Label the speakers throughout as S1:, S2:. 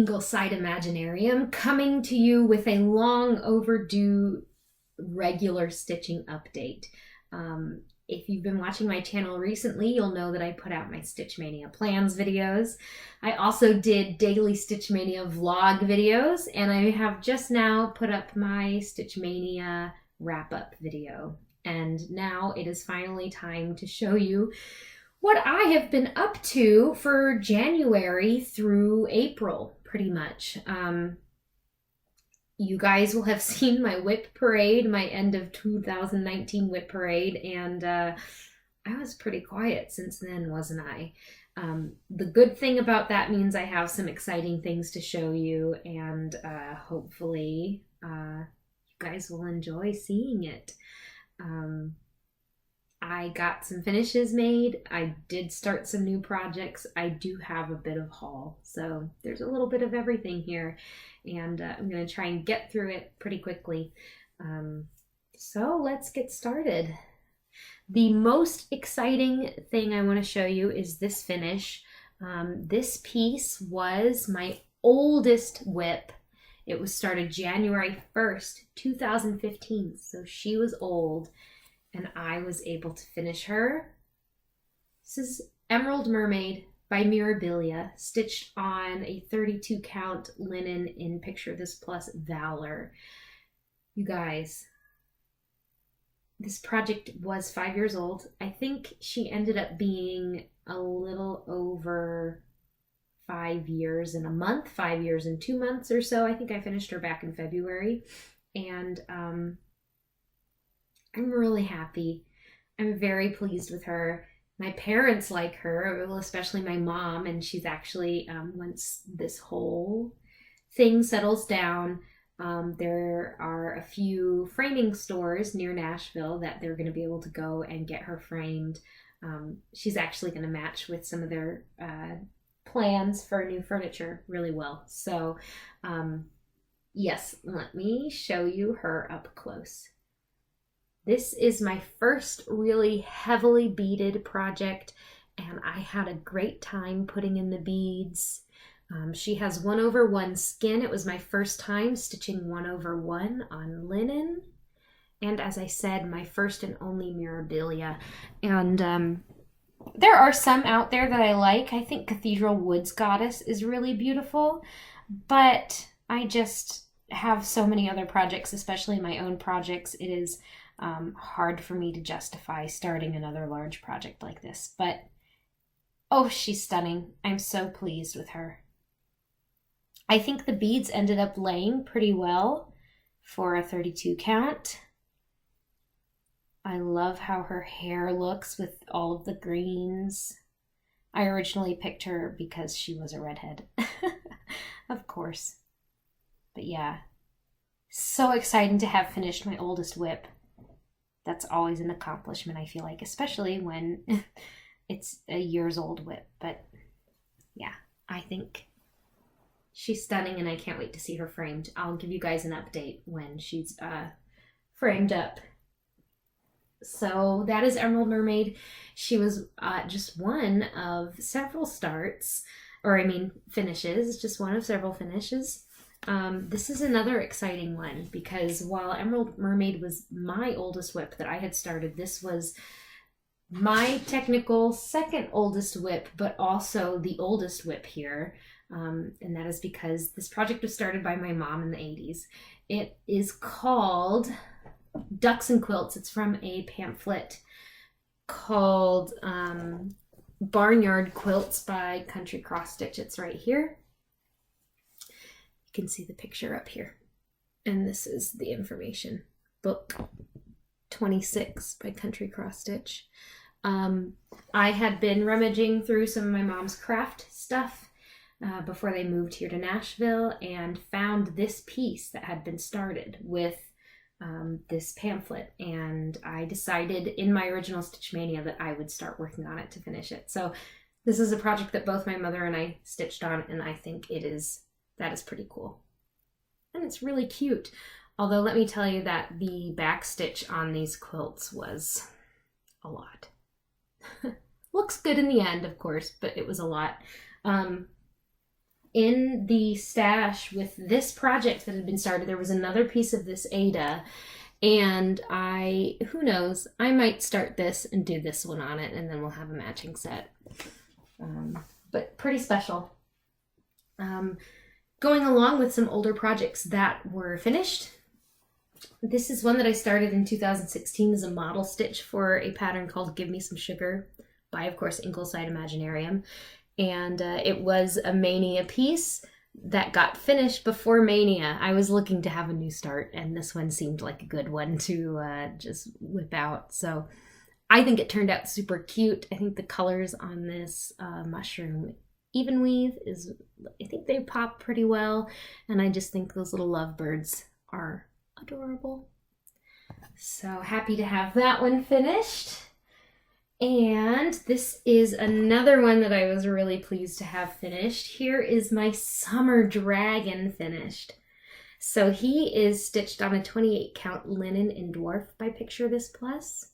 S1: Ingleside Imaginarium, coming to you with a long overdue regular stitching update. If you've been watching my channel recently, you'll know that I put out my Stitch Mania plans videos. I also did daily Stitch Mania vlog videos, and I have just now put up my Stitch Mania wrap-up video. And now it is finally time to show you what I have been up to for January through April, pretty much. You guys will have seen my whip parade, my end of 2019 whip parade, and I was pretty quiet since then, wasn't I? The good thing about that means I have some exciting things to show you, and hopefully you guys will enjoy seeing it. I got some finishes made. I did start some new projects. I do have a bit of haul, so there's a little bit of everything here, and I'm going to try and get through it pretty quickly. So let's get started. The most exciting thing I want to show you is this finish. This piece was my oldest whip. It was started January 1st, 2015, so she was old. And I was able to finish her. This is Emerald Mermaid by Mirabilia, stitched on a 32 count linen in Picture This Plus Valor. You guys, this project was 5 years old. I think she ended up being a little over 5 years and a month, 5 years and 2 months or so. I think I finished her back in February. And I'm really happy. I'm very pleased with her. My parents like her, well, especially my mom, and she's actually, once this whole thing settles down, there are a few framing stores near Nashville that they're going to be able to go and get her framed. She's actually going to match with some of their plans for new furniture really well. So, yes, let me show you her up close. This is my first really heavily beaded project, and I had a great time putting in the beads. She has 1/1 skin. It was my first time stitching 1/1 on linen. And as I said, my first and only Mirabilia. And there are some out there that I like. I think Cathedral Woods Goddess is really beautiful, but I just have so many other projects, especially my own projects. It is hard for me to justify starting another large project like this, but oh, she's stunning. I'm so pleased with her. I think the beads ended up laying pretty well for a 32 count. I love how her hair looks with all of the greens. I originally picked her because she was a redhead, of course. But yeah, so exciting to have finished my oldest whip. That's always an accomplishment, I feel like, especially when it's a years old whip. But yeah, I think she's stunning, and I can't wait to see her framed. I'll give you guys an update when she's framed up. So that is Emerald Mermaid. She was just one of several starts, or I mean finishes, just one of several finishes. This is another exciting one because while Emerald Mermaid was my oldest whip that I had started, this was my technical second oldest whip, but also the oldest whip here. And that is because this project was started by my mom in the 80s. It is called Ducks and Quilts. It's from a pamphlet called Barnyard Quilts by Country Cross Stitch. It's right here. You can see the picture up here. And this is the information. Book 26 by Country Cross Stitch. I had been rummaging through some of my mom's craft stuff before they moved here to Nashville, and found this piece that had been started with this pamphlet, and I decided in my original Stitch Mania that I would start working on it to finish it. So this is a project that both my mother and I stitched on, and I think that is pretty cool. And it's really cute. Although let me tell you that the back stitch on these quilts was a lot. Looks good in the end, of course, but it was a lot. in the stash with this project that had been started, there was another piece of this Ada, and who knows, I might start this and do this one on it, and then we'll have a matching set. But pretty special. Going along with some older projects that were finished. This is one that I started in 2016 as a model stitch for a pattern called Give Me Some Sugar by, of course, Ingleside Imaginarium. And it was a Mania piece that got finished before Mania. I was looking to have a new start, and this one seemed like a good one to just whip out. So I think it turned out super cute. I think the colors on this mushroom even weave I think they pop pretty well, and I just think those little lovebirds are adorable. So happy to have that one finished. And this is another one that I was really pleased to have finished. Here is my Summer Dragon finished. So he is stitched on a 28 count linen in dwarf by Picture This Plus.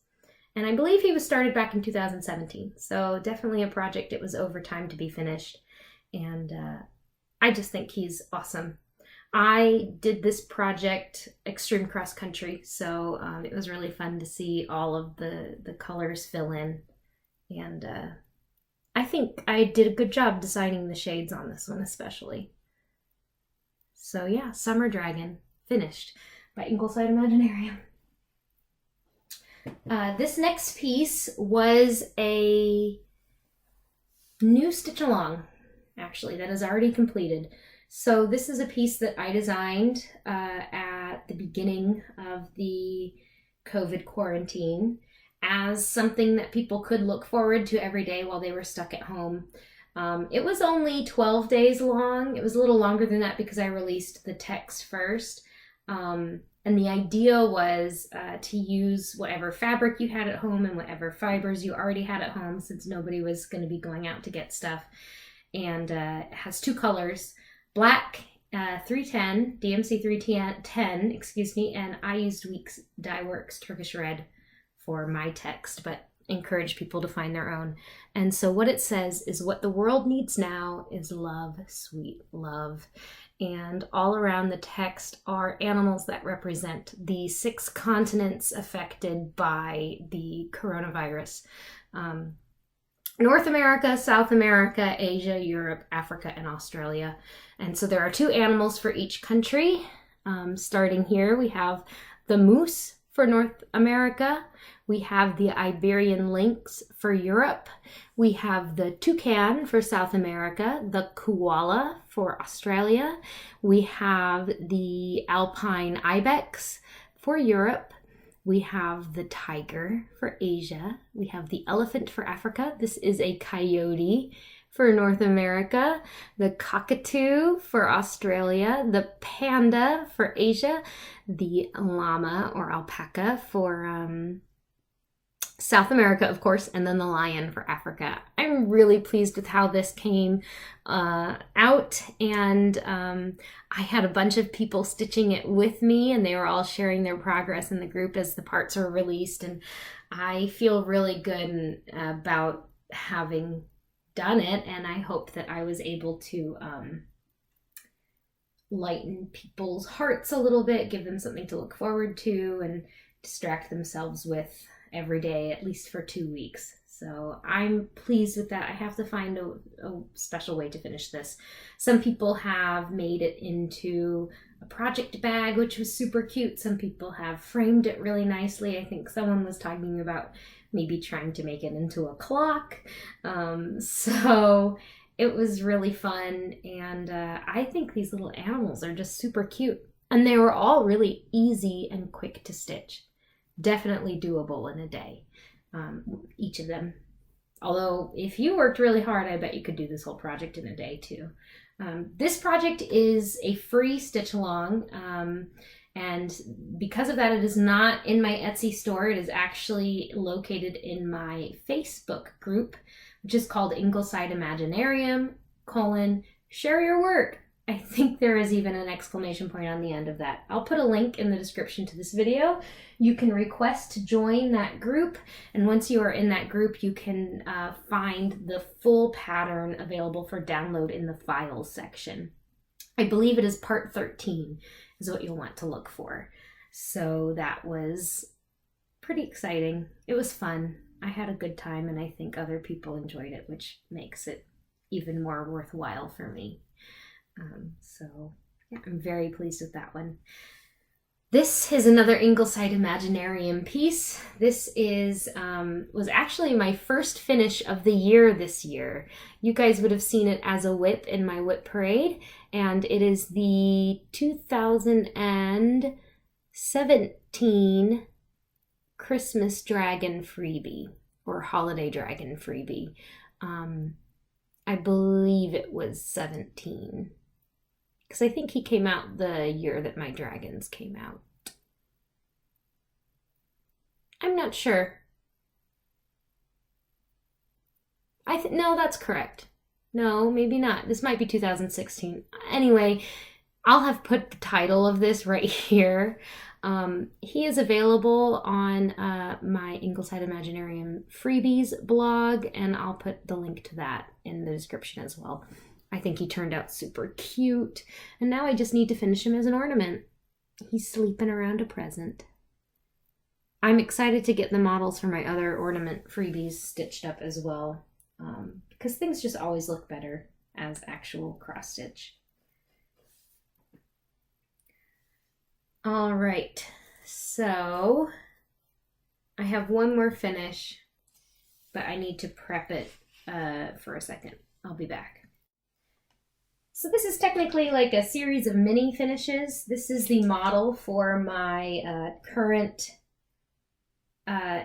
S1: And I believe he was started back in 2017. So definitely a project it was over time to be finished. And I just think he's awesome. I did this project extreme cross country, so it was really fun to see all of the colors fill in, and I think I did a good job designing the shades on this one especially. So yeah, Summer Dragon finished by Ingleside Imaginarium. This next piece was a new stitch along, actually, that is already completed. So this is a piece that I designed at the beginning of the COVID quarantine as something that people could look forward to every day while they were stuck at home. It was only 12 days long. It was a little longer than that because I released the text first. And the idea was to use whatever fabric you had at home and whatever fibers you already had at home, since nobody was going to be going out to get stuff. And it has two colors. Black 310, DMC 310, excuse me, and I used Weeks Dye Works Turkish Red for my text, but encourage people to find their own. And so what it says is, what the world needs now is love, sweet love. And all around the text are animals that represent the 6 continents affected by the coronavirus. North America, South America, Asia, Europe, Africa, and Australia. And so there are 2 animals for each country. Starting here, we have the moose for North America. We have the Iberian lynx for Europe. We have the toucan for South America, the koala for Australia. We have the alpine ibex for Europe. We have the tiger for Asia. We have the elephant for Africa. This is a coyote for North America. The cockatoo for Australia. The panda for Asia. The llama or alpaca for South America, of course, and then the lion for Africa. I'm really pleased with how this came out, and I had a bunch of people stitching it with me, and they were all sharing their progress in the group as the parts were released, and I feel really good about having done it, and I hope that I was able to lighten people's hearts a little bit, give them something to look forward to, and distract themselves with every day, at least for 2 weeks. So I'm pleased with that. I have to find a special way to finish this. Some people have made it into a project bag, which was super cute. Some people have framed it really nicely. I think someone was talking about maybe trying to make it into a clock. So it was really fun. And I think these little animals are just super cute. And they were all really easy and quick to stitch. Definitely doable in a day, each of them. Although if you worked really hard, I bet you could do this whole project in a day too. This project is a free stitch along, and because of that, it is not in my Etsy store. It is actually located in my Facebook group, which is called Ingleside Imaginarium, Share Your Work. I think there is even an exclamation point on the end of that. I'll put a link in the description to this video. You can request to join that group, and once you are in that group, you can find the full pattern available for download in the files section. I believe it is part 13 is what you'll want to look for. So that was pretty exciting. It was fun. I had a good time, and I think other people enjoyed it, which makes it even more worthwhile for me. So yeah, I'm very pleased with that one. This is another Ingleside Imaginarium piece. This is was actually my first finish of the year this year. You guys would have seen it as a whip in my whip parade, and it is the 2017 Christmas Dragon freebie, or Holiday Dragon freebie. I believe it was 17. Because I think he came out the year that my dragons came out. I'm not sure. No, that's correct. No, maybe not. This might be 2016. Anyway, I'll have put the title of this right here. He is available on my Ingleside Imaginarium freebies blog, and I'll put the link to that in the description as well. I think he turned out super cute, and now I just need to finish him as an ornament. He's sleeping around a present. I'm excited to get the models for my other ornament freebies stitched up as well, because things just always look better as actual cross stitch. All right, so I have one more finish, but I need to prep it for a second. I'll be back. So this is technically like a series of mini finishes. This is the model for my current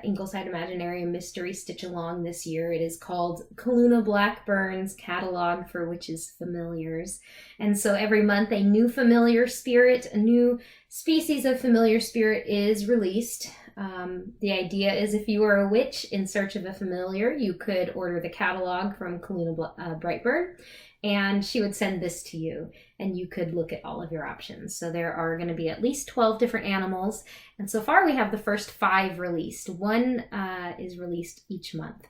S1: Ingleside Imaginarium Mystery Stitch Along this year. It is called CALLUNA BRIGHTBURN'S Catalog for Witches Familiars. And so every month a new familiar spirit, a new species of familiar spirit is released. The idea is if you are a witch in search of a familiar, you could order the catalog from CALLUNA BRIGHTBURN, and she would send this to you, and you could look at all of your options. So there are going to be at least 12 different animals, and so far we have the first 5 released. One is released each month.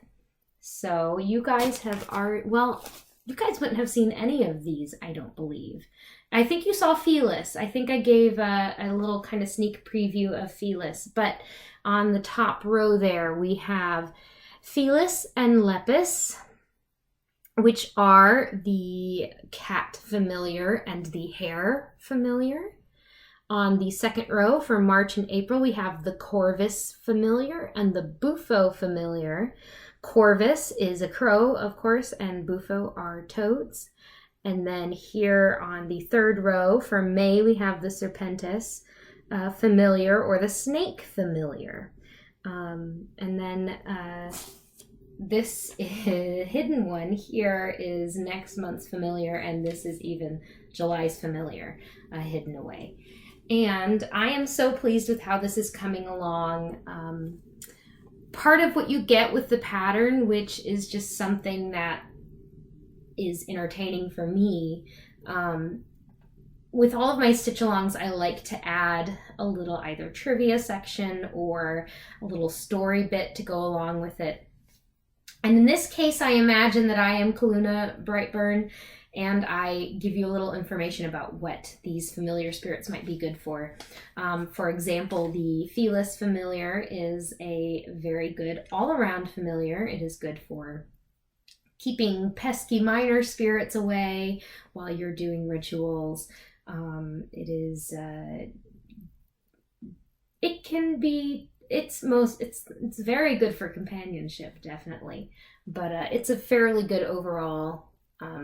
S1: So you guys have already, well, you guys wouldn't have seen any of these, I don't believe. I think you saw Felis. I think I gave a little kind of sneak preview of Felis, but on the top row there we have Felis and Lepus, which are the cat familiar and the hare familiar. On the second row for March and April, we have the Corvus familiar and the Bufo familiar. Corvus is a crow, of course, and Bufo are toads. And then here on the third row for May, we have the Serpentis familiar, or the snake familiar. And then this hidden one here is next month's familiar, and this is even July's familiar hidden away. And I am so pleased with how this is coming along. Part of what you get with the pattern, which is just something that is entertaining for me, with all of my stitch-alongs, I like to add a little either trivia section or a little story bit to go along with it. And in this case, I imagine that I am CALLUNA BRIGHTBURN, and I give you a little information about what these familiar spirits might be good for. For example, the Felis familiar is a very good all-around familiar. It is good for keeping pesky minor spirits away while you're doing rituals. It's very good for companionship, definitely, but it's a fairly good overall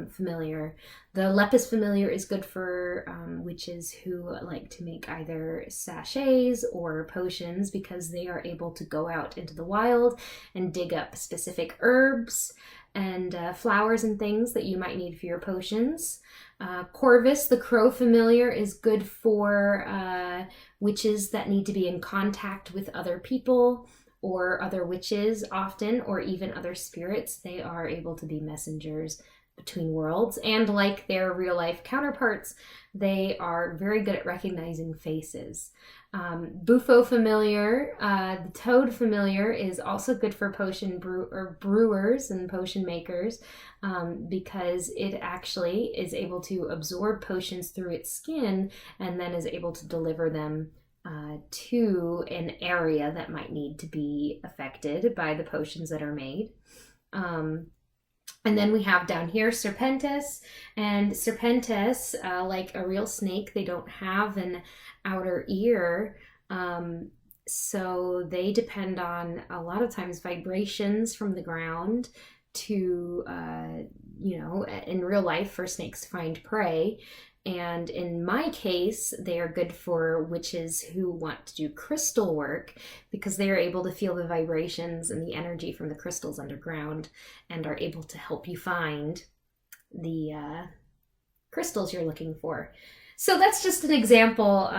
S1: familiar. The Lepus familiar is good for witches who like to make either sachets or potions, because they are able to go out into the wild and dig up specific herbs and flowers and things that you might need for your potions. Corvus, the crow familiar, is good for witches that need to be in contact with other people or other witches often, or even other spirits. They are able to be messengers between worlds, and like their real life counterparts, they are very good at recognizing faces. Bufo familiar, the toad familiar, is also good for brewers and potion makers, because it actually is able to absorb potions through its skin and then is able to deliver them to an area that might need to be affected by the potions that are made. And then we have down here Serpentis, and Serpentis, like a real snake, they don't have an outer ear, so they depend on, a lot of times, vibrations from the ground to, you know, in real life for snakes to find prey. And in my case, they are good for witches who want to do crystal work, because they are able to feel the vibrations and the energy from the crystals underground and are able to help you find the crystals you're looking for. So that's just an example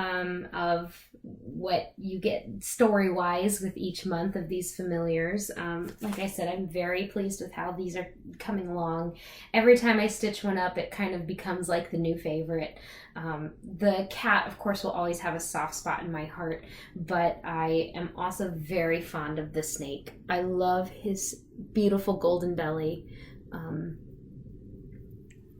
S1: of what you get story-wise with each month of these familiars. Like I said, I'm very pleased with how these are coming along. Every time I stitch one up, it kind of becomes like the new favorite. The cat, of course, will always have a soft spot in my heart, but I am also very fond of the snake. I love his beautiful golden belly.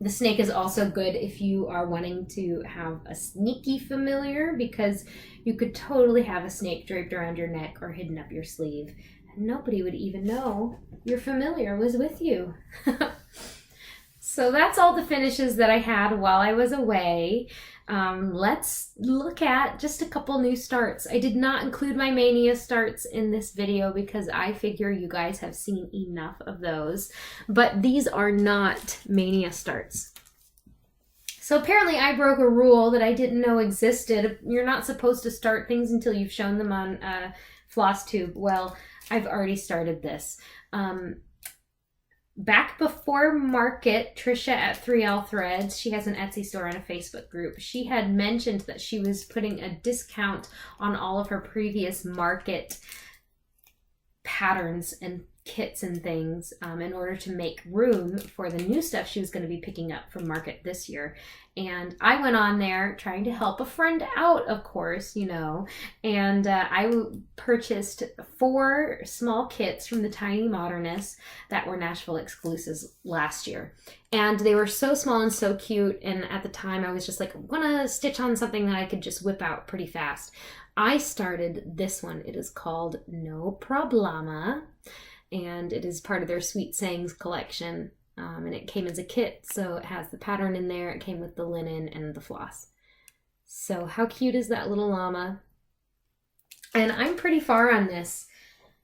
S1: The snake is also good if you are wanting to have a sneaky familiar, because you could totally have a snake draped around your neck or hidden up your sleeve, and nobody would even know your familiar was with you. So that's all the finishes that I had while I was away. Let's look at just a couple new starts. I did not include my Mania starts in this video because I figure you guys have seen enough of those, but these are not Mania starts. So apparently I broke a rule that I didn't know existed. You're not supposed to start things until you've shown them on Flosstube. Well, I've already started this. Back before market, Trisha at 3L Threads, she has an Etsy store and a Facebook group. She had mentioned that she was putting a discount on all of her previous market patterns and kits and things in order to make room for the new stuff she was going to be picking up from market this year. And I went on there trying to help a friend out, of course, you know, and I purchased 4 small kits from the Tiny Modernists that were Nashville exclusives last year. And they were so small and so cute, and at the time I was just like, I want to stitch on something that I could just whip out pretty fast. I started this one. It is called No PROB-LLAMA, and it is part of their Sweet Sayings collection. And it came as a kit, so it has the pattern in there. It came with the linen and the floss. So how cute is that little llama? And I'm pretty far on this.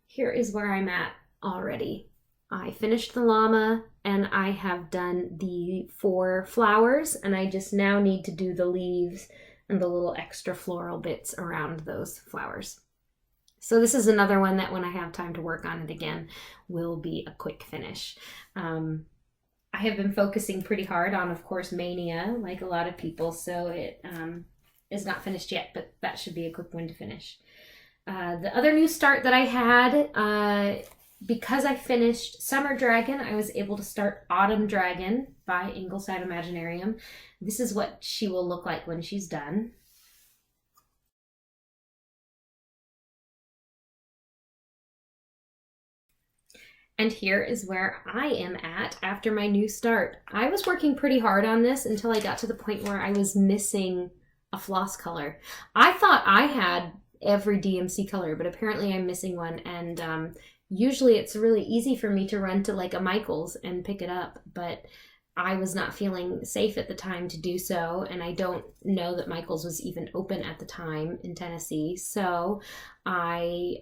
S1: Here is where I'm at already. I finished the llama, and I have done the 4 flowers, and I just now need to do the leaves and the little extra floral bits around those flowers. So this is another one that when I have time to work on it again will be a quick finish. I have been focusing pretty hard on, of course, Mania, like a lot of people, so it is not finished yet, but that should be a quick one to finish. The other new start that I had, because I finished Summer Dragon, I was able to start Autumn Dragon by Ingleside Imaginarium. This is what she will look like when she's done. And here is where I am at after my new start. I was working pretty hard on this until I got to the point where I was missing a floss color. I thought I had every DMC color, but apparently I'm missing one. And usually it's really easy for me to run to like a Michael's and pick it up, but I was not feeling safe at the time to do so. And I don't know that Michael's was even open at the time in Tennessee. So I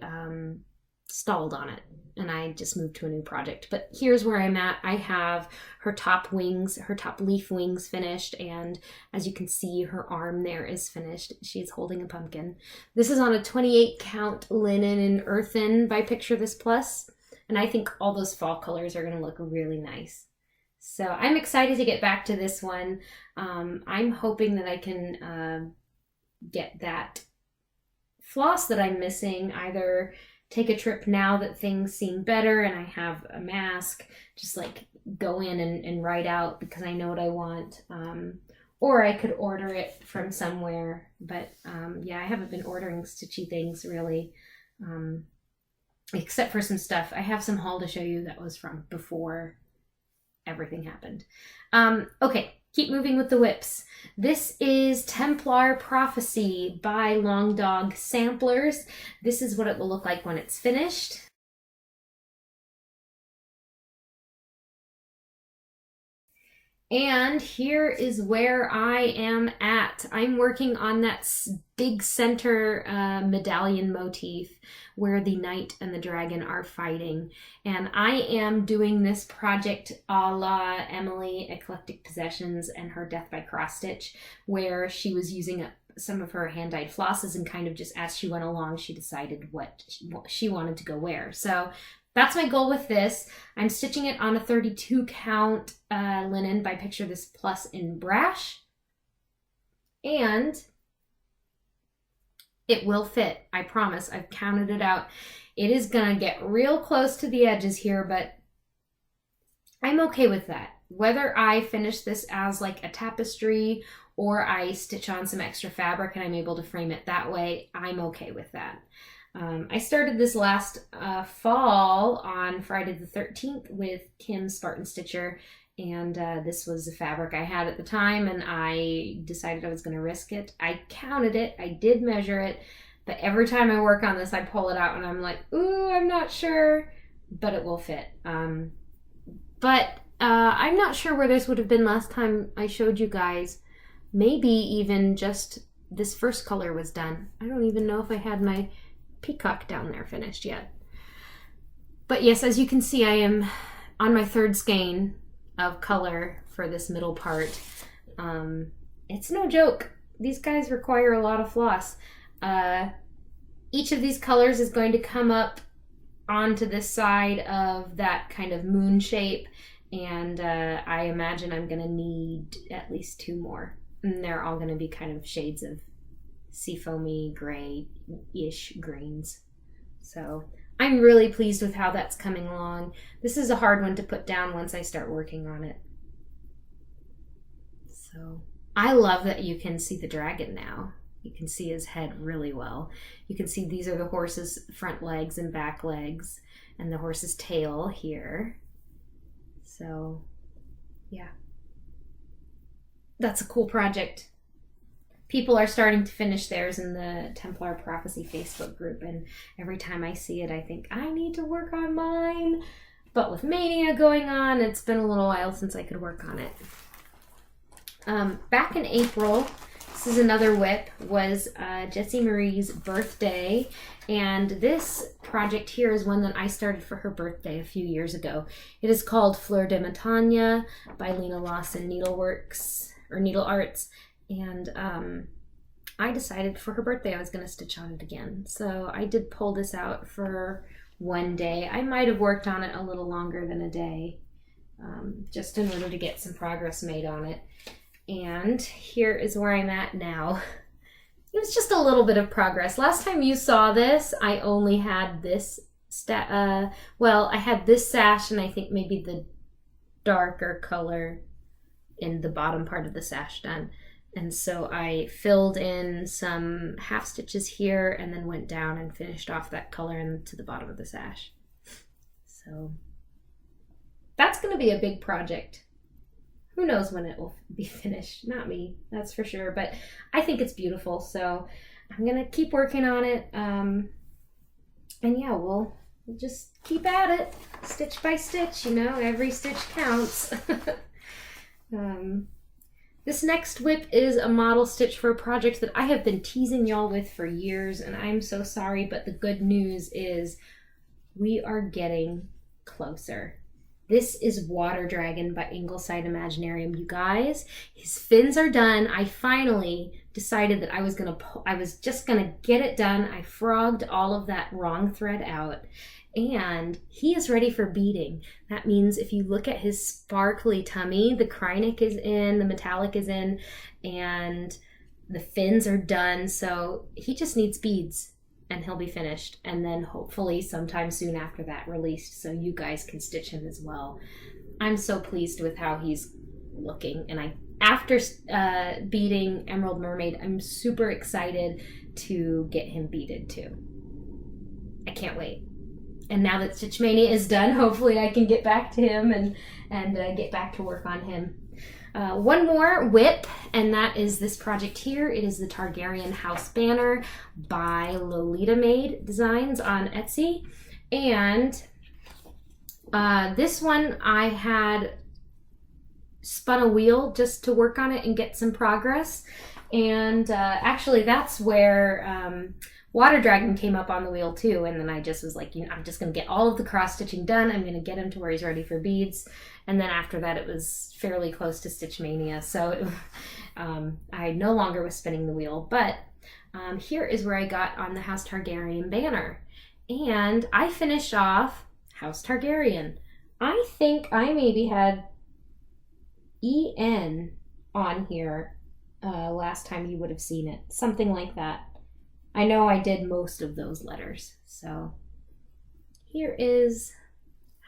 S1: stalled on it, and I just moved to a new project. But here's where I'm at. I have her top wings, her top leaf wings finished, and as you can see, her arm there is finished. She's holding a pumpkin. This is on a 28 count linen and earthen by Picture This Plus, and I think all those fall colors are going to look really nice. So I'm excited to get back to this one. I'm hoping that I can get that floss that I'm missing either take a trip now that things seem better and I have a mask, just like go in and write out because I know what I want. Or I could order it from somewhere, but yeah, I haven't been ordering stitchy things really, except for some stuff. I have some haul to show you that was from before everything happened. Okay, keep moving with the whips. This is Templar Prophecy by Long Dog Samplers. This is what it will look like when it's finished. And here is where I am at. I'm working on that big center medallion motif where the knight and the dragon are fighting. And I am doing this project a la Emily Eclectic Possessions and her Death by Cross Stitch, where she was using some of her hand-dyed flosses and kind of just as she went along, she decided what she wanted to go wear. So that's my goal with this. I'm stitching it on a 32 count linen by Picture This Plus in Brash. And it will fit, I promise. I've counted it out. It is gonna get real close to the edges here, but I'm okay with that. Whether I finish this as like a tapestry or I stitch on some extra fabric and I'm able to frame it that way, I'm okay with that. I started this last fall on Friday the 13th with Kim's Spartan Stitcher, and this was the fabric I had at the time, and I decided I was going to risk it. I counted it, I did measure it, but every time I work on this, I pull it out and I'm like, ooh, I'm not sure, but it will fit. I'm not sure where this would have been last time I showed you guys. Maybe even just this first color was done. I don't even know if I had my peacock down there finished yet. But yes, as you can see, I am on my third skein of color for this middle part. It's no joke. These guys require a lot of floss. Each of these colors is going to come up onto this side of that kind of moon shape, and I imagine I'm going to need at least 2 more. And they're all going to be kind of shades of seafoamy gray-ish greens. So I'm really pleased with how that's coming along. This is a hard one to put down once I start working on it. So I love that you can see the dragon now. You can see his head really well. You can see these are the horse's front legs and back legs and the horse's tail here. So yeah, that's a cool project. People are starting to finish theirs in the Templar Prophecy Facebook group, and every time I see it, I think, I need to work on mine. But with Mania going on, it's been a little while since I could work on it. Back in April, this is another whip, was Jessie Marie's birthday, and this project here is one that I started for her birthday a few years ago. It is called Fleur de Montagne by Lena Lawson Needleworks, or Needlearts. And I decided for her birthday I was going to stitch on it again. So I did pull this out for one day. I might have worked on it a little longer than a day, just in order to get some progress made on it. And here is where I'm at now. It was just a little bit of progress. Last time you saw this, I only had this, well, I had this sash and I think maybe the darker color in the bottom part of the sash done. And so I filled in some half stitches here and then went down and finished off that color into the bottom of the sash. So that's going to be a big project. Who knows when it will be finished? Not me, that's for sure. But I think it's beautiful, so I'm going to keep working on it. And yeah, we'll just keep at it, stitch by stitch, you know, every stitch counts. This next whip is a model stitch for a project that I have been teasing y'all with for years, and I'm so sorry, but the good news is we are getting closer. This is Water Dragon by Ingleside Imaginarium. You guys, his fins are done. I finally decided that I was just gonna get it done. I frogged all of that wrong thread out, and he is ready for beading. That means if you look at his sparkly tummy, the Krynic is in, the metallic is in, and the fins are done, so he just needs beads. and he'll be finished, and then hopefully sometime soon after that released so you guys can stitch him as well. I'm so pleased with how he's looking, and after beading Emerald Mermaid, I'm super excited to get him beaded too. I can't wait. And now that Stitch Mania is done, hopefully I can get back to him and get back to work on him. One more whip, and that is this project here. It is the Targaryen house banner by LolitaMade Designs on Etsy. And this one I had spun a wheel just to work on it and get some progress. And actually that's where Water Dragon came up on the wheel too. And then I just was like, I'm just going to get all of the cross stitching done. I'm going to get him to where he's ready for beads. And then after that, it was fairly close to Stitch Mania. So I no longer was spinning the wheel. But here is where I got on the House Targaryen banner. And I finished off House Targaryen. I think I maybe had EN on here last time you would have seen it. Something like that. I know I did most of those letters. So here is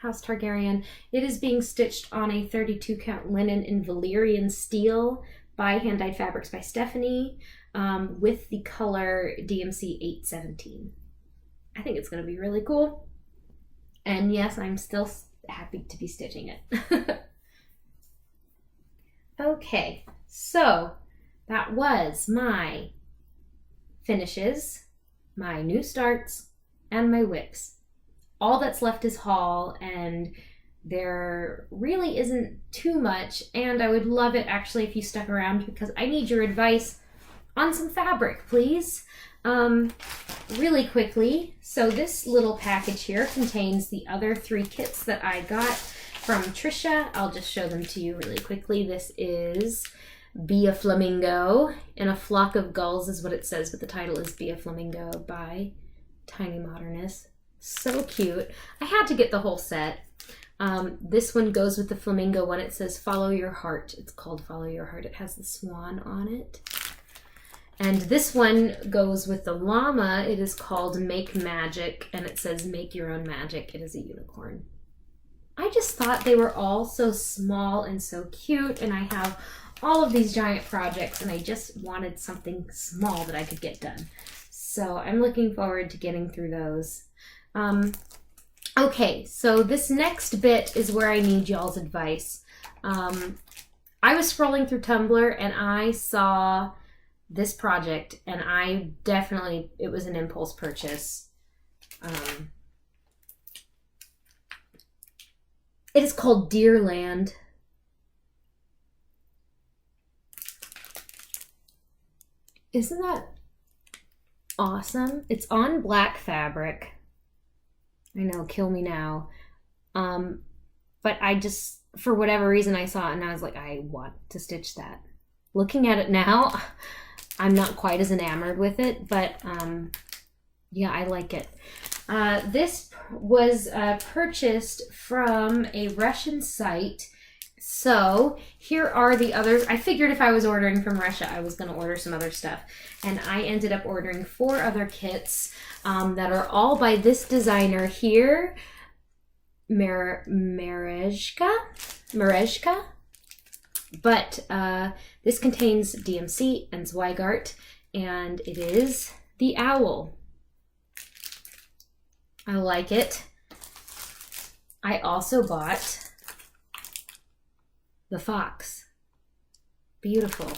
S1: House Targaryen. It is being stitched on a 32 count linen in Valyrian steel by Hand Dyed Fabrics by Stephanie with the color DMC 817. I think it's going to be really cool. And yes, I'm still happy to be stitching it. Okay, so that was my finishes, my new starts, and my whips. All that's left is haul, and there really isn't too much, and I would love it actually if you stuck around because I need your advice on some fabric, please. Really quickly, so this little package here contains the other 3 kits that I got from Trisha. I'll just show them to you really quickly. This is Be a Flamingo in a Flock of Gulls is what it says, but the title is Be a Flamingo by tinymodernist. So cute. I had to get the whole set. This one goes with the flamingo one. It says Follow Your Heart. It's called Follow Your Heart. It has the swan on it. And this one goes with the llama. It is called Make Magic, and it says Make Your Own Magic. It is a unicorn. I just thought they were all so small and so cute, and I have all of these giant projects, and I just wanted something small that I could get done. So I'm looking forward to getting through those. Okay, so this next bit is where I need y'all's advice. I was scrolling through Tumblr, and I saw this project, and I definitely, it was an impulse purchase. It is called Deerland. Isn't that awesome? It's on black fabric. I know, kill me now. But I just, for whatever reason, I saw it and I was like, I want to stitch that. Looking at it now, I'm not quite as enamored with it, but yeah, I like it. This was purchased from a Russian site. So here are the others. I figured if I was ordering from Russia, I was going to order some other stuff. And I ended up ordering 4 other kits that are all by this designer here, Merejka. But this contains DMC and Zweigart, and it is the owl. I like it. I also bought the fox. Beautiful.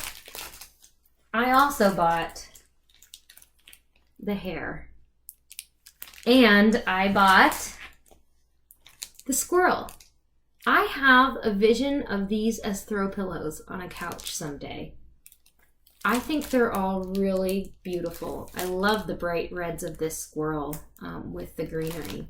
S1: I also bought the hare. And I bought the squirrel. I have a vision of these as throw pillows on a couch someday. I think they're all really beautiful. I love the bright reds of this squirrel with the greenery.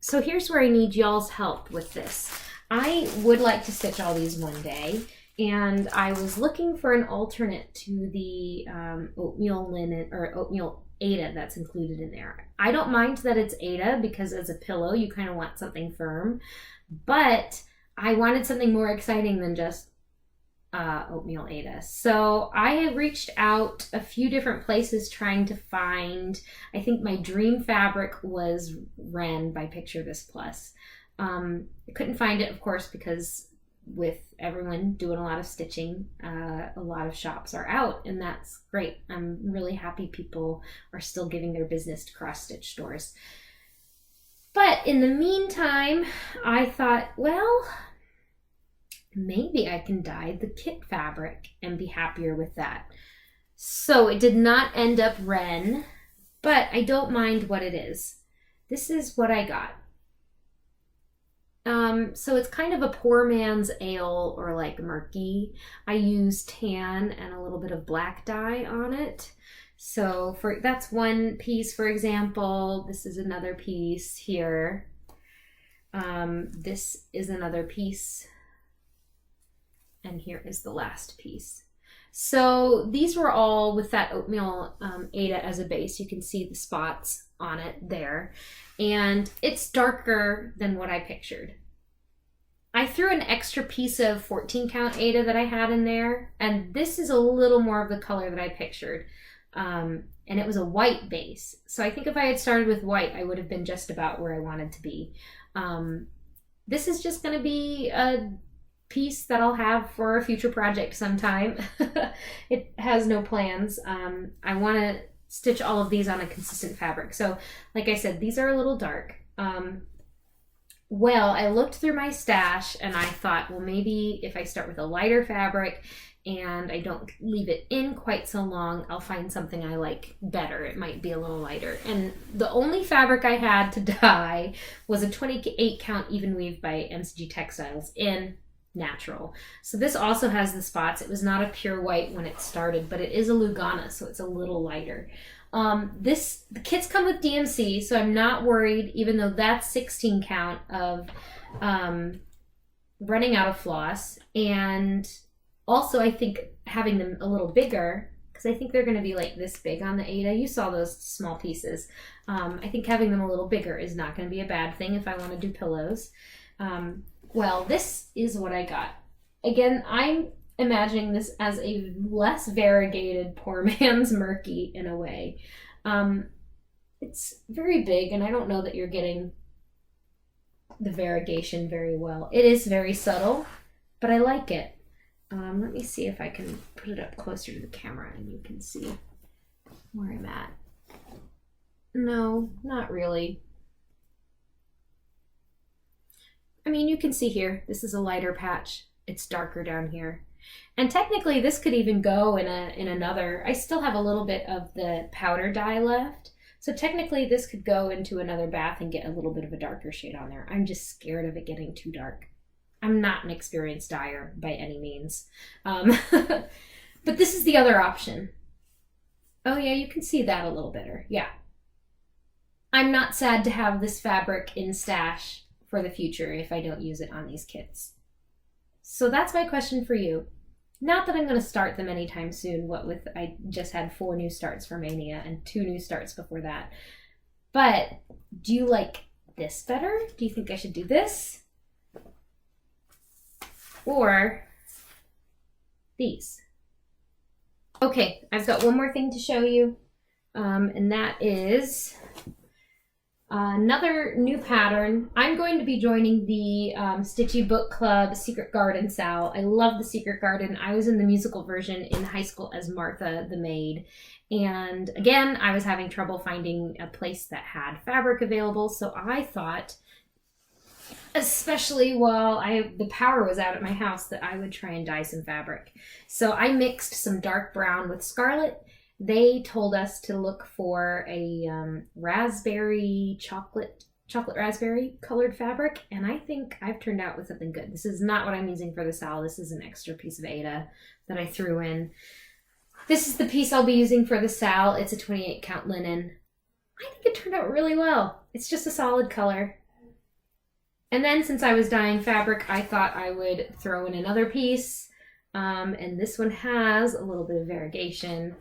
S1: So here's where I need y'all's help with this. I would like to stitch all these one day, and I was looking for an alternate to the oatmeal linen or oatmeal Aida that's included in there. I don't mind that it's Aida because as a pillow you kind of want something firm, but I wanted something more exciting than just oatmeal Aida. So I have reached out a few different places trying to find, I think my dream fabric was Ren by Picture This Plus. I couldn't find it, of course, because with everyone doing a lot of stitching, a lot of shops are out, and that's great. I'm really happy people are still giving their business to cross-stitch stores. But in the meantime, I thought, well, maybe I can dye the kit fabric and be happier with that. So it did not end up Ren, but I don't mind what it is. This is what I got. So it's kind of a poor man's ale, or like murky. I use tan and a little bit of black dye on it. So that's one piece, for example. This is another piece here. This is another piece. And here is the last piece. So these were all with that oatmeal Aida as a base. You can see the spots on it there. And it's darker than what I pictured. I threw an extra piece of 14 count Aida that I had in there. And this is a little more of the color that I pictured. And it was a white base. So I think if I had started with white, I would have been just about where I wanted to be. This is just going to be a piece that I'll have for a future project sometime. It has no plans. I want to stitch all of these on a consistent fabric. So like I said, these are a little dark. Well, I looked through my stash and I thought, well, maybe if I start with a lighter fabric and I don't leave it in quite so long, I'll find something I like better. It might be a little lighter. And the only fabric I had to dye was a 28 count even weave by MCG Textiles in natural. So this also has the spots. It was not a pure white when it started, but it is a Lugana, so it's a little lighter. The kits come with DMC, so I'm not worried, even though that's 16 count of running out of floss. And also I think having them a little bigger, because I think they're going to be like this big on the Aida. You saw those small pieces. I think having them a little bigger is not going to be a bad thing if I want to do pillows. Well, this is what I got. Again, I'm imagining this as a less variegated poor man's murky in a way. It's very big, and I don't know that you're getting the variegation very well. It is very subtle, but I like it. Let me see if I can put it up closer to the camera and you can see where I'm at. No, not really. I mean, you can see here, this is a lighter patch. It's darker down here. And technically this could even go in another, I still have a little bit of the powder dye left. So technically this could go into another bath and get a little bit of a darker shade on there. I'm just scared of it getting too dark. I'm not an experienced dyer by any means. But this is the other option. Oh yeah, you can see that a little better. Yeah. I'm not sad to have this fabric in stash for the future if I don't use it on these kits. So that's my question for you. Not that I'm going to start them anytime soon, what with I just had 4 new starts for Mania and 2 new starts before that. But do you like this better? Do you think I should do this? Or these? Okay, I've got one more thing to show you, and that is another new pattern. I'm going to be joining the Stitchy Book Club Secret Garden Sal. I love the Secret Garden. I was in the musical version in high school as Martha the maid. And again, I was having trouble finding a place that had fabric available. So I thought, especially while the power was out at my house, that I would try and dye some fabric. So I mixed some dark brown with scarlet. They told us to look for a raspberry chocolate raspberry colored fabric, and I think I've turned out with something good. This is not what I'm using for the Sal. This is an extra piece of Aida that I threw in. This is the piece I'll be using for the Sal. It's a 28 count linen. I think it turned out really well. It's just a solid color. And then since I was dyeing fabric, I thought I would throw in another piece. And this one has a little bit of variegation.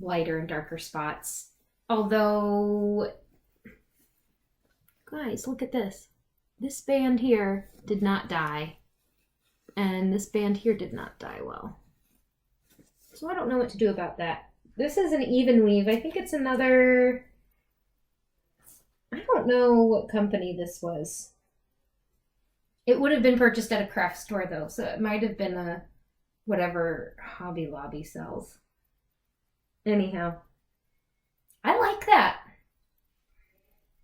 S1: Lighter and darker spots. Although, guys, look at this. this band here did not die. And this band here did not die well. So I don't know what to do about that. This is an even weave. I think it's another... I don't know what company this was. It would have been purchased at a craft store though, so it might have been a whatever Hobby Lobby sells. Anyhow, I like that.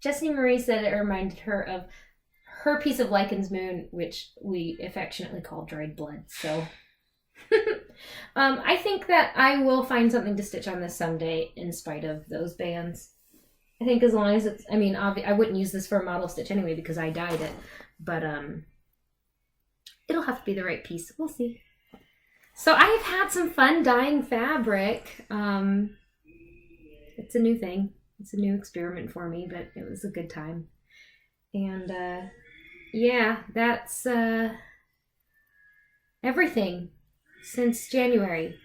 S1: Jessie Marie said it reminded her of her piece of Lycan's Moon, which we affectionately call dried blood. So I think that I will find something to stitch on this someday in spite of those bands. I think as long as it's, I mean, I wouldn't use this for a model stitch anyway because I dyed it, but it'll have to be the right piece. We'll see. So I have had some fun dyeing fabric. It's a new thing. It's a new experiment for me, but it was a good time. And yeah, that's everything since January.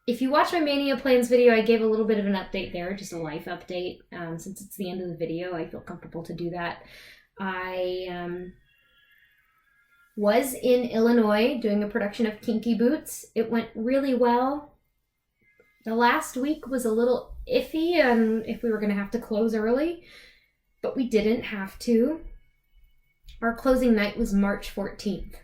S1: If you watch my Mania Plans video, I gave a little bit of an update there, just a life update. Since it's the end of the video, I feel comfortable to do that. I was in Illinois doing a production of Kinky Boots. It went really well. The last week was a little iffy on if we were going to have to close early, but we didn't have to. Our closing night was March 14th.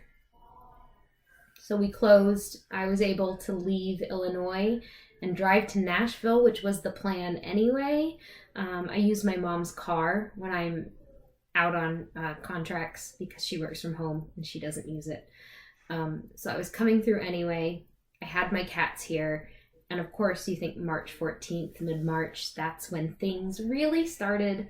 S1: So we closed. I was able to leave Illinois and drive to Nashville, which was the plan anyway. I use my mom's car when I'm out on contracts because she works from home and she doesn't use it. So I was coming through anyway. I had my cats here. And of course, you think March 14th, mid-March, that's when things really started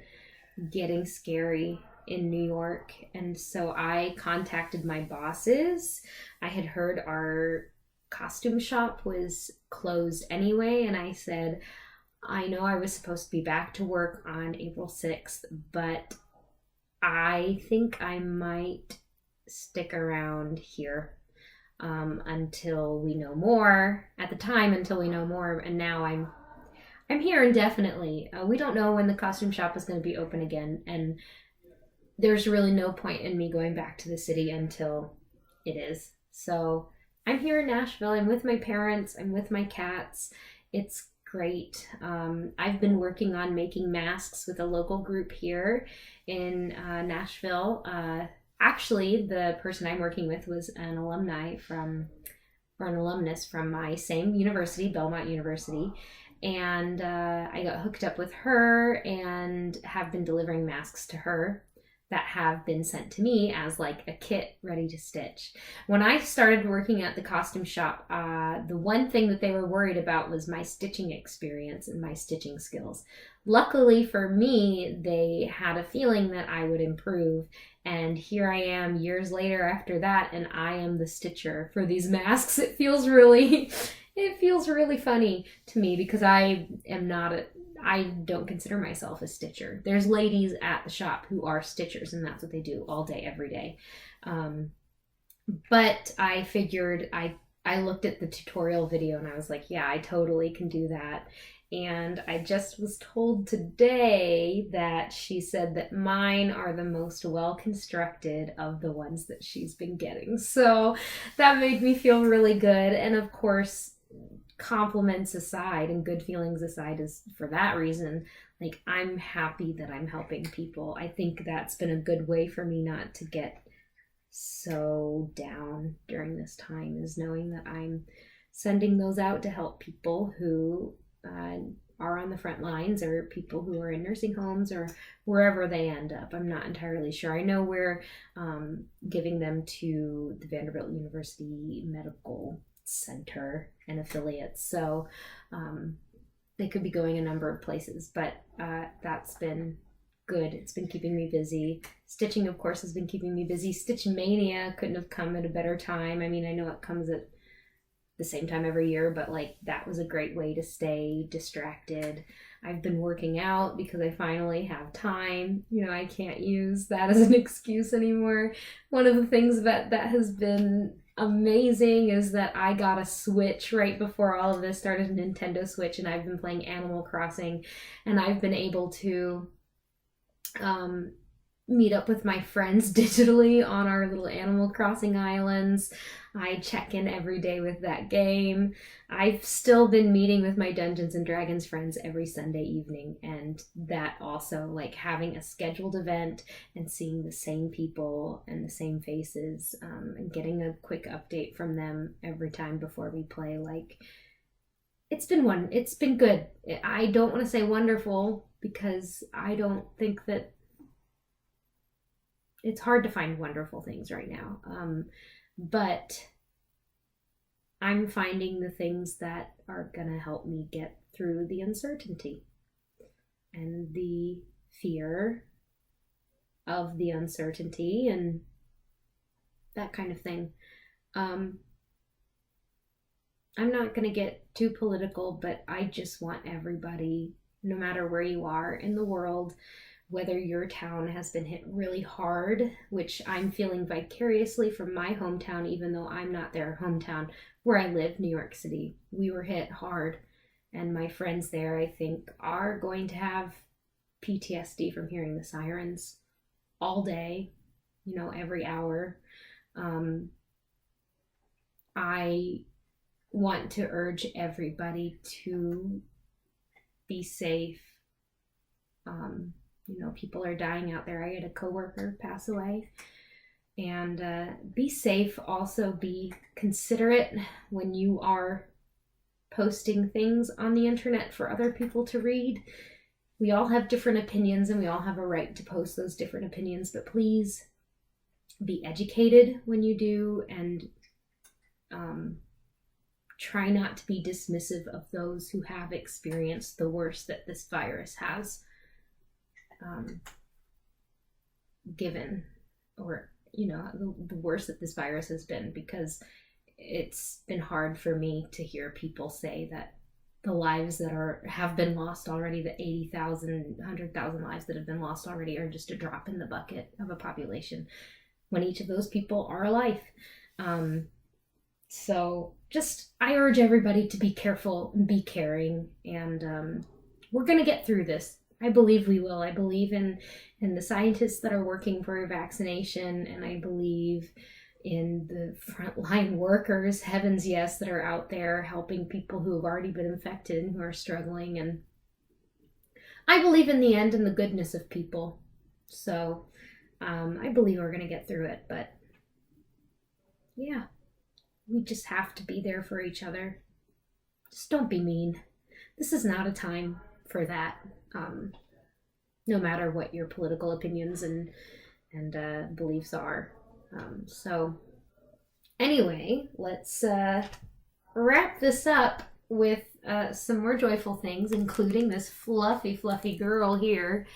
S1: getting scary in New York. And so I contacted my bosses. I had heard our costume shop was closed anyway. And I said, I know I was supposed to be back to work on April 6th, but I think I might stick around here until we know more. At the time, until we know more, and now I'm here indefinitely. We don't know when the costume shop is going to be open again, and there's really no point in me going back to the city until it is. So I'm here in Nashville. I'm with my parents. I'm with my cats. It's great. I've been working on making masks with a local group here in Nashville. Actually, the person I'm working with was an alumnus from my same university, Belmont University. And I got hooked up with her and have been delivering masks to her that have been sent to me as like a kit ready to stitch. When I started working at the costume shop, the one thing that they were worried about was my stitching experience and my stitching skills. Luckily for me, they had a feeling that I would improve, and here I am years later after that, and I am the stitcher for these masks. It feels really funny to me because I don't consider myself a stitcher. There's ladies at the shop who are stitchers, and that's what they do all day, every day. But I figured, I looked at the tutorial video and I was like, yeah, I totally can do that. And I just was told today that she said that mine are the most well-constructed of the ones that she's been getting. So that made me feel really good. And of course, compliments aside and good feelings aside, is for that reason, like, I'm happy that I'm helping people. I think that's been a good way for me not to get so down during this time, is knowing that I'm sending those out to help people who are on the front lines, or people who are in nursing homes, or wherever they end up. I'm not entirely sure. I know we're giving them to the Vanderbilt University Medical Center and affiliates, so they could be going a number of places, but that's been good. It's been keeping me busy. Stitching, of course, has been keeping me busy. Stitch Mania couldn't have come at a better time. I mean, I know it comes at the same time every year, but like, that was a great way to stay distracted. I've been working out because I finally have time. You know, I can't use that as an excuse anymore. One of the things that has been amazing is that I got a Switch right before all of this started, a Nintendo Switch, and I've been playing Animal Crossing, and I've been able to meet up with my friends digitally on our little Animal Crossing islands. I check in every day with that game. I've still been meeting with my Dungeons and Dragons friends every Sunday evening, and that also, like, having a scheduled event and seeing the same people and the same faces, and getting a quick update from them every time before we play, like, it's been good. I don't want to say wonderful, because I don't think that it's hard to find wonderful things right now. But I'm finding the things that are going to help me get through the uncertainty and the fear of the uncertainty and that kind of thing. I'm not going to get too political, but I just want everybody, no matter where you are in the world, whether your town has been hit really hard, which I'm feeling vicariously from my hometown, even though I'm not their hometown, where I live, New York City. We were hit hard, and my friends there, I think, are going to have PTSD from hearing the sirens all day, every hour. I want to urge everybody to be safe. People are dying out there. I had a coworker pass away. And be safe. Also be considerate when you are posting things on the internet for other people to read. We all have different opinions, and we all have a right to post those different opinions, but please be educated when you do, and try not to be dismissive of those who have experienced the worst that this virus has given, or the worst that this virus has been, because it's been hard for me to hear people say that the lives that have been lost already, the 80,000, 100,000 lives that have been lost already, are just a drop in the bucket of a population, when each of those people are a life. So just, I urge everybody to be careful and be caring, and we're gonna get through this. I believe we will. I believe in the scientists that are working for a vaccination, and I believe in the frontline workers, heavens yes, that are out there helping people who have already been infected and who are struggling. And I believe in the end in the goodness of people. So I believe we're going to get through it. But yeah, we just have to be there for each other. Just don't be mean. This is not a time for that. No matter what your political opinions and beliefs are. So anyway, let's wrap this up with some more joyful things, including this fluffy girl here.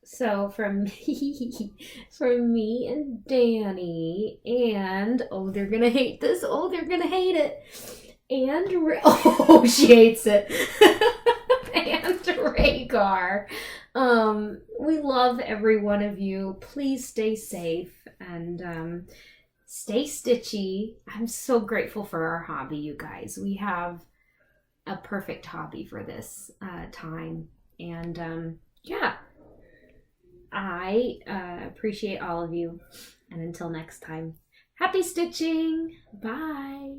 S1: So from me and Danny, and they're gonna hate this. They're gonna hate it. And she hates it. And Rhaegar. We love every one of you. Please stay safe and stay stitchy. I'm so grateful for our hobby, you guys. We have a perfect hobby for this time. And yeah, I appreciate all of you. And until next time, happy stitching. Bye.